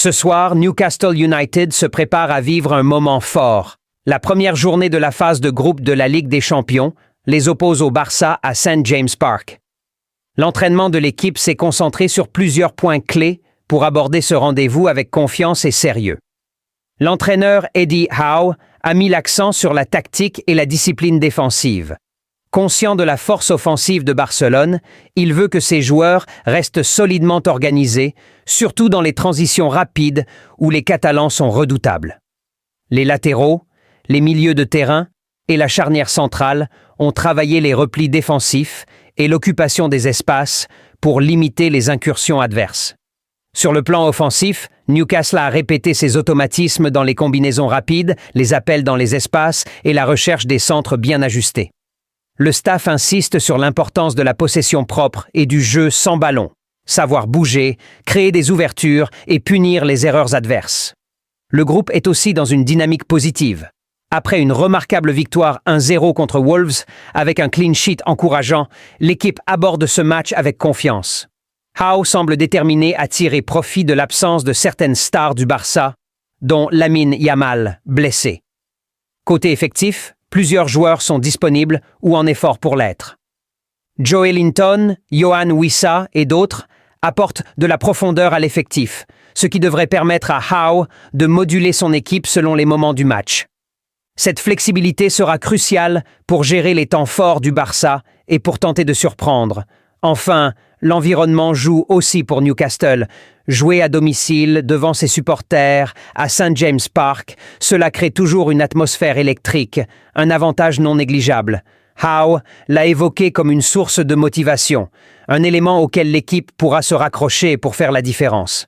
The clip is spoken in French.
Ce soir, Newcastle United se prépare à vivre un moment fort. La première journée de la phase de groupe de la Ligue des Champions les oppose au Barça à St. James Park. L'entraînement de l'équipe s'est concentré sur plusieurs points clés pour aborder ce rendez-vous avec confiance et sérieux. L'entraîneur Eddie Howe a mis l'accent sur la tactique et la discipline défensive. Conscient de la force offensive de Barcelone, il veut que ses joueurs restent solidement organisés, surtout dans les transitions rapides où les Catalans sont redoutables. Les latéraux, les milieux de terrain et la charnière centrale ont travaillé les replis défensifs et l'occupation des espaces pour limiter les incursions adverses. Sur le plan offensif, Newcastle a répété ses automatismes dans les combinaisons rapides, les appels dans les espaces et la recherche des centres bien ajustés. Le staff insiste sur l'importance de la possession propre et du jeu sans ballon, savoir bouger, créer des ouvertures et punir les erreurs adverses. Le groupe est aussi dans une dynamique positive. Après une remarquable victoire 1-0 contre Wolves, avec un clean sheet encourageant, l'équipe aborde ce match avec confiance. Howe semble déterminé à tirer profit de l'absence de certaines stars du Barça, dont Lamine Yamal, blessé. Côté effectif, plusieurs joueurs sont disponibles ou en effort pour l'être. Joelinton, Yohan Wissa et d'autres apportent de la profondeur à l'effectif, ce qui devrait permettre à Howe de moduler son équipe selon les moments du match. Cette flexibilité sera cruciale pour gérer les temps forts du Barça et pour tenter de surprendre. Enfin, l'environnement joue aussi pour Newcastle. Jouer à domicile, devant ses supporters, à St. James Park, cela crée toujours une atmosphère électrique, un avantage non négligeable. Howe l'a évoqué comme une source de motivation, un élément auquel l'équipe pourra se raccrocher pour faire la différence.